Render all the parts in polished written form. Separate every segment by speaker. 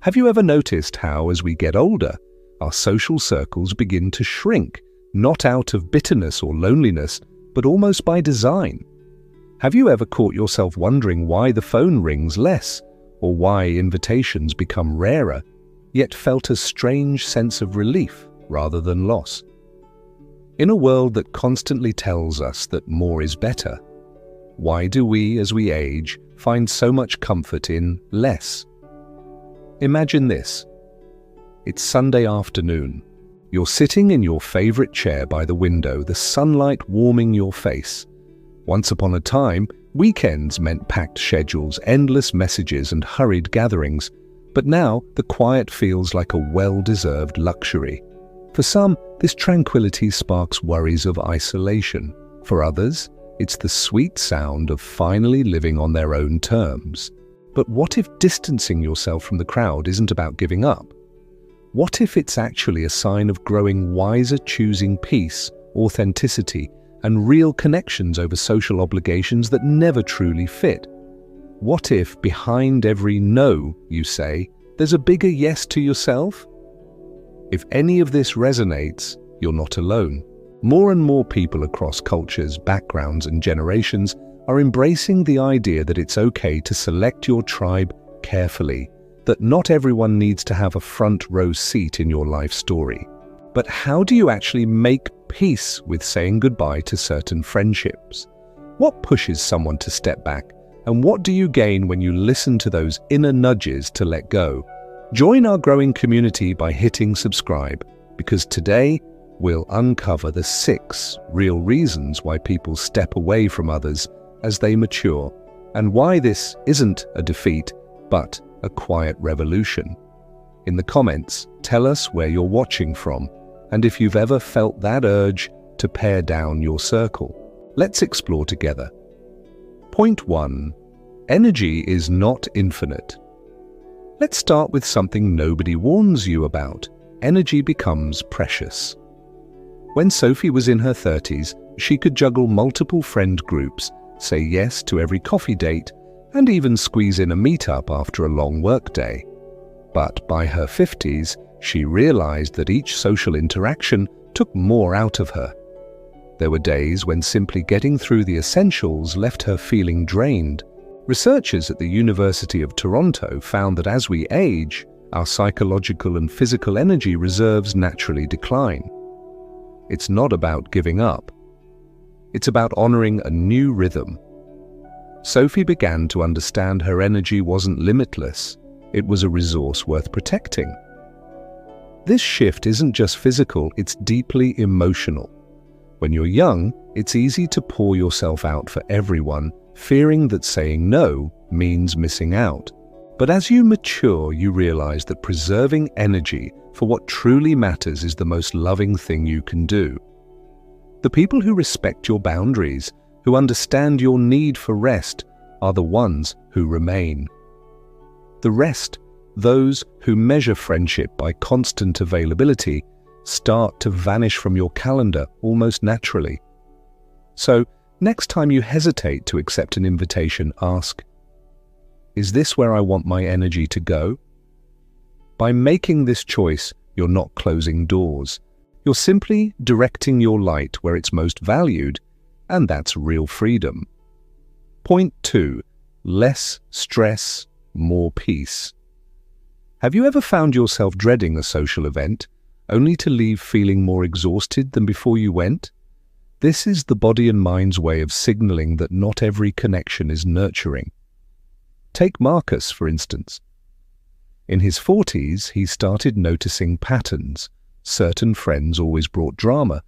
Speaker 1: Have you ever noticed how, as we get older, our social circles begin to shrink, not out of bitterness or loneliness, but almost by design? Have you ever caught yourself wondering why the phone rings less, or why invitations become rarer, yet felt a strange sense of relief rather than loss? In a world that constantly tells us that more is better, why do we, as we age, find so much comfort in less? Imagine this. It's Sunday afternoon. You're sitting in your favorite chair by the window, the sunlight warming your face. Once upon a time, weekends meant packed schedules, endless messages, and hurried gatherings. But now, the quiet feels like a well-deserved luxury. For some, this tranquility sparks worries of isolation. For others, it's the sweet sound of finally living on their own terms. But what if distancing yourself from the crowd isn't about giving up? What if it's actually a sign of growing wiser, choosing peace, authenticity, and real connections over social obligations that never truly fit? What if behind every no you say, there's a bigger yes to yourself? If any of this resonates, you're not alone. More and more people across cultures, backgrounds, and generations are embracing the idea that it's okay to select your tribe carefully, that not everyone needs to have a front row seat in your life story. But how do you actually make peace with saying goodbye to certain friendships? What pushes someone to step back? And what do you gain when you listen to those inner nudges to let go? Join our growing community by hitting subscribe, because today we'll uncover the 6 real reasons why people step away from others as they mature, and why this isn't a defeat, but a quiet revolution. In the comments, tell us where you're watching from, and if you've ever felt that urge to pare down your circle. Let's explore together. Point 1. Energy is not infinite. Let's start with something nobody warns you about. Energy becomes precious. When Sophie was in her 30s, she could juggle multiple friend groups, say yes to every coffee date, and even squeeze in a meetup after a long workday. But by her 50s, she realized that each social interaction took more out of her. There were days when simply getting through the essentials left her feeling drained. Researchers at the University of Toronto found that as we age, our psychological and physical energy reserves naturally decline. It's not about giving up. It's about honoring a new rhythm. Sophie began to understand her energy wasn't limitless. It was a resource worth protecting. This shift isn't just physical, it's deeply emotional. When you're young, it's easy to pour yourself out for everyone, fearing that saying no means missing out. But as you mature, you realize that preserving energy for what truly matters is the most loving thing you can do. The people who respect your boundaries, who understand your need for rest, are the ones who remain. The rest, those who measure friendship by constant availability, start to vanish from your calendar almost naturally. So, next time you hesitate to accept an invitation, ask, is this where I want my energy to go? By making this choice, you're not closing doors. You're simply directing your light where it's most valued, and that's real freedom. Point 2. Less stress, more peace. Have you ever found yourself dreading a social event, only to leave feeling more exhausted than before you went? This is the body and mind's way of signaling that not every connection is nurturing. Take Marcus, for instance. In his 40s, he started noticing patterns. Certain friends always brought drama,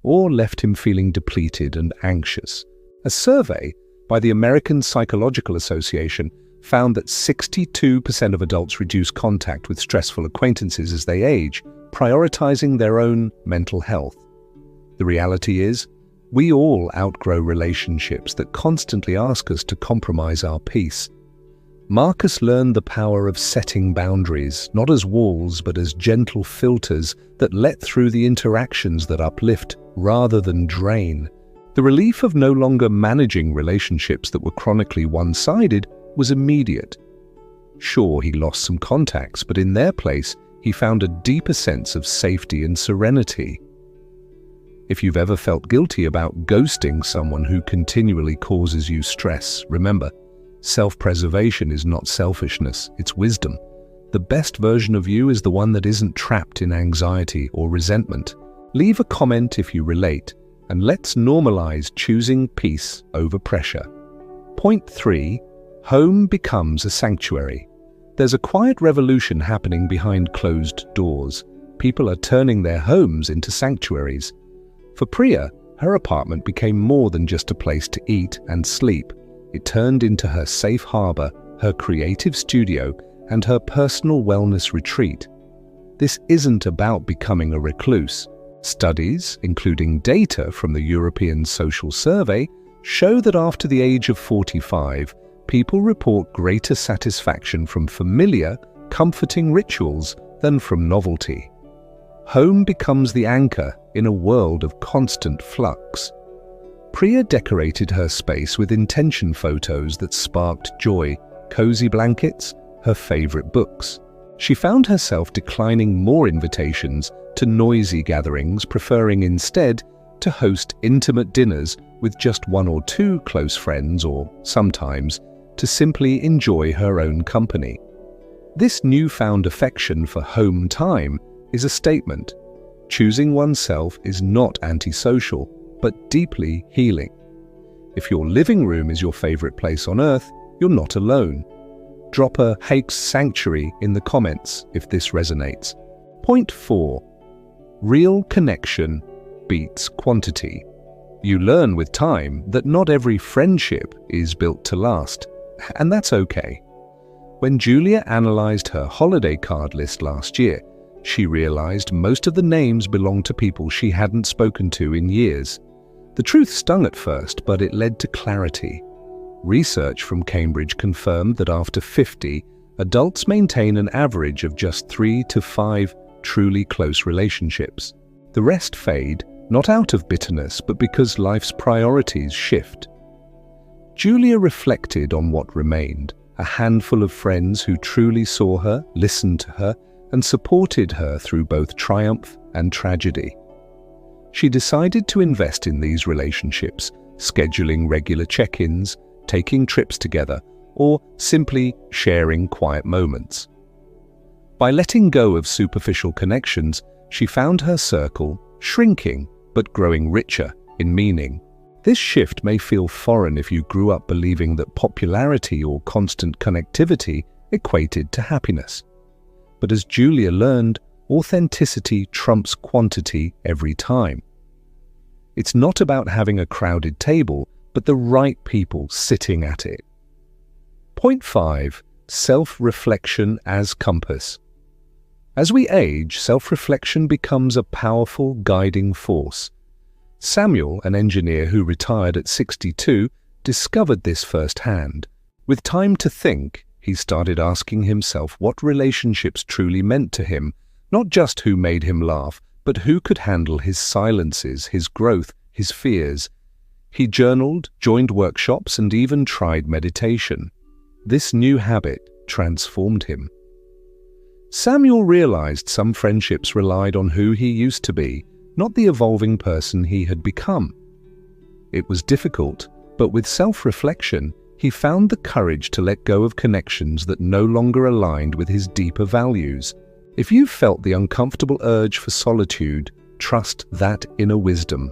Speaker 1: or left him feeling depleted and anxious. A survey by the American Psychological Association found that 62% of adults reduce contact with stressful acquaintances as they age, prioritizing their own mental health. The reality is, we all outgrow relationships that constantly ask us to compromise our peace. Marcus learned the power of setting boundaries, not as walls but as gentle filters that let through the interactions that uplift rather than drain. The relief of no longer managing relationships that were chronically one-sided was immediate. Sure, he lost some contacts, but in their place, he found a deeper sense of safety and serenity. If you've ever felt guilty about ghosting someone who continually causes you stress, remember, self-preservation is not selfishness, it's wisdom. The best version of you is the one that isn't trapped in anxiety or resentment. Leave a comment if you relate, and let's normalize choosing peace over pressure. Point 3. Home becomes a sanctuary. There's a quiet revolution happening behind closed doors. People are turning their homes into sanctuaries. For Priya, her apartment became more than just a place to eat and sleep. It turned into her safe harbor, her creative studio, and her personal wellness retreat. This isn't about becoming a recluse. Studies, including data from the European Social Survey, show that after the age of 45, people report greater satisfaction from familiar, comforting rituals than from novelty. Home becomes the anchor in a world of constant flux. Priya decorated her space with intention photos that sparked joy, cozy blankets, her favorite books. She found herself declining more invitations to noisy gatherings, preferring instead to host intimate dinners with just 1 or 2 close friends, or sometimes to simply enjoy her own company. This newfound affection for home time is a statement. Choosing oneself is not antisocial, but deeply healing. If your living room is your favorite place on earth, you're not alone. Drop a "Hakes Sanctuary" in the comments if this resonates. Point 4. Real connection beats quantity. You learn with time that not every friendship is built to last, and that's okay. When Julia analyzed her holiday card list last year, she realized most of the names belonged to people she hadn't spoken to in years. The truth stung at first, but it led to clarity. Research from Cambridge confirmed that after 50, adults maintain an average of just 3 to 5 truly close relationships. The rest fade, not out of bitterness, but because life's priorities shift. Julia reflected on what remained: a handful of friends who truly saw her, listened to her, and supported her through both triumph and tragedy. She decided to invest in these relationships, scheduling regular check-ins, taking trips together, or simply sharing quiet moments. By letting go of superficial connections, she found her circle shrinking but growing richer in meaning. This shift may feel foreign if you grew up believing that popularity or constant connectivity equated to happiness. But as Julia learned, authenticity trumps quantity every time. It's not about having a crowded table, but the right people sitting at it. Point 5. Self-reflection as compass. As we age, self-reflection becomes a powerful guiding force. Samuel, an engineer who retired at 62, discovered this firsthand. With time to think, he started asking himself what relationships truly meant to him, not just who made him laugh, but who could handle his silences, his growth, his fears. He journaled, joined workshops, and even tried meditation. This new habit transformed him. Samuel realized some friendships relied on who he used to be, not the evolving person he had become. It was difficult, but with self-reflection, he found the courage to let go of connections that no longer aligned with his deeper values. If you've felt the uncomfortable urge for solitude, trust that inner wisdom.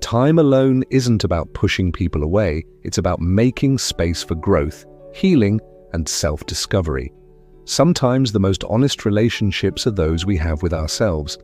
Speaker 1: Time alone isn't about pushing people away, it's about making space for growth, healing, and self-discovery. Sometimes the most honest relationships are those we have with ourselves.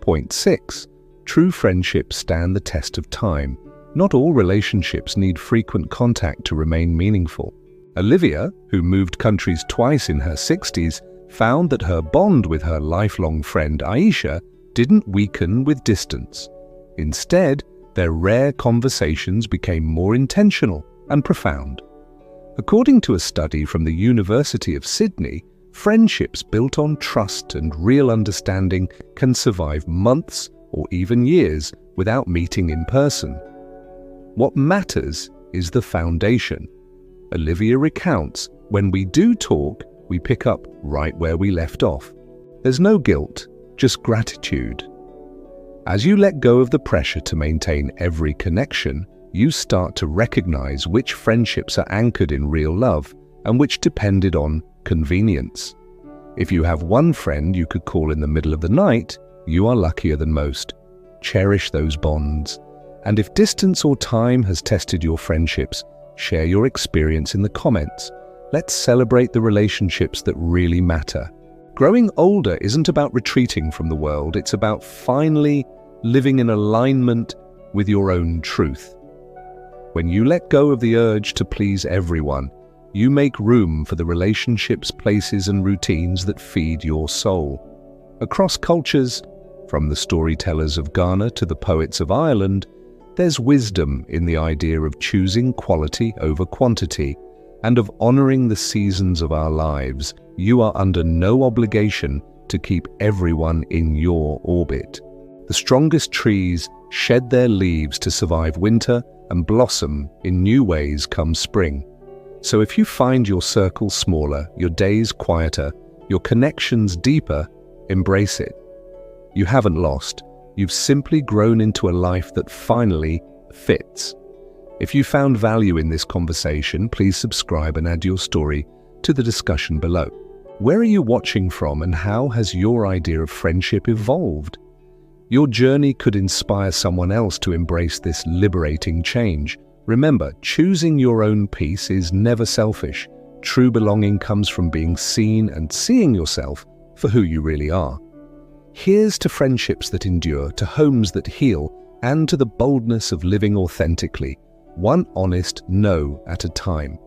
Speaker 1: Point 6. True friendships stand the test of time. Not all relationships need frequent contact to remain meaningful. Olivia, who moved countries twice in her 60s, found that her bond with her lifelong friend Aisha didn't weaken with distance. Instead, their rare conversations became more intentional and profound. According to a study from the University of Sydney, friendships built on trust and real understanding can survive months or even years without meeting in person. What matters is the foundation. Olivia recounts, when we do talk, we pick up right where we left off. There's no guilt, just gratitude. As you let go of the pressure to maintain every connection, you start to recognize which friendships are anchored in real love and which depended on convenience. If you have one friend you could call in the middle of the night, you are luckier than most. Cherish those bonds. And if distance or time has tested your friendships, share your experience in the comments. Let's celebrate the relationships that really matter. Growing older isn't about retreating from the world, it's about finally living in alignment with your own truth. When you let go of the urge to please everyone, you make room for the relationships, places, and routines that feed your soul. Across cultures, from the storytellers of Ghana to the poets of Ireland, there's wisdom in the idea of choosing quality over quantity and of honoring the seasons of our lives. You are under no obligation to keep everyone in your orbit. The strongest trees shed their leaves to survive winter and blossom in new ways come spring. So if you find your circle smaller, your days quieter, your connections deeper, embrace it. You haven't lost. You've simply grown into a life that finally fits. If you found value in this conversation, please subscribe and add your story to the discussion below. Where are you watching from and how has your idea of friendship evolved? Your journey could inspire someone else to embrace this liberating change. Remember, choosing your own peace is never selfish. True belonging comes from being seen and seeing yourself for who you really are. Here's to friendships that endure, to homes that heal, and to the boldness of living authentically, one honest no at a time.